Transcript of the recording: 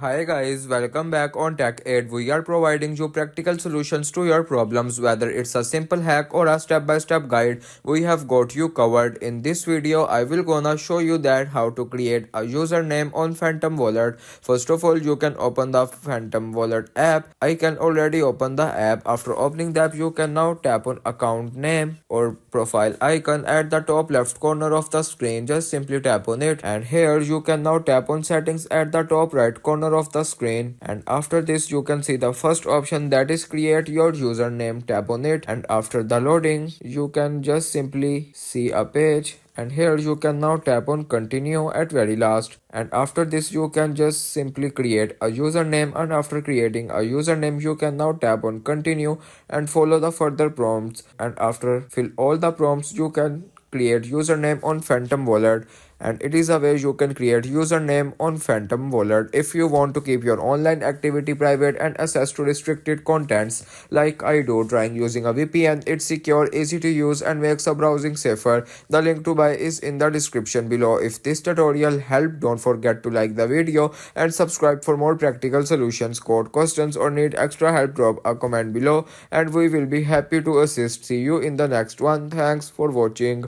Hi guys, welcome back on Tech Aid. We are providing you practical solutions to your problems, whether it's a simple hack or a step-by-step guide. We have got you covered. In this video, I will gonna show you that how to create a username on Phantom Wallet. First of all, you can open the Phantom Wallet app. I can already open the app. After opening the app, you can now tap on account name or profile icon at the top left corner of the screen. Just simply tap on it, and here you can now tap on settings at the top right corner of the screen, and after this you can see the first option, that is create your username. Tap on it, and after the loading you can just simply see a page, and here you can now tap on continue at very last, and after this you can just simply create a username, and after creating a username you can now tap on continue and follow the further prompts, and after fill all the prompts you can create username on Phantom Wallet. And it is a way you can create username on Phantom Wallet. If you want to keep your online activity private and access to restricted contents like I do, trying using a VPN. It's secure, easy to use, and makes a browsing safer. The link to buy is in the description below. If this tutorial helped, don't forget to like the video and subscribe for more practical solutions. Code questions or need extra help, drop a comment below and we will be happy to assist. See you in the next one. Thanks for watching.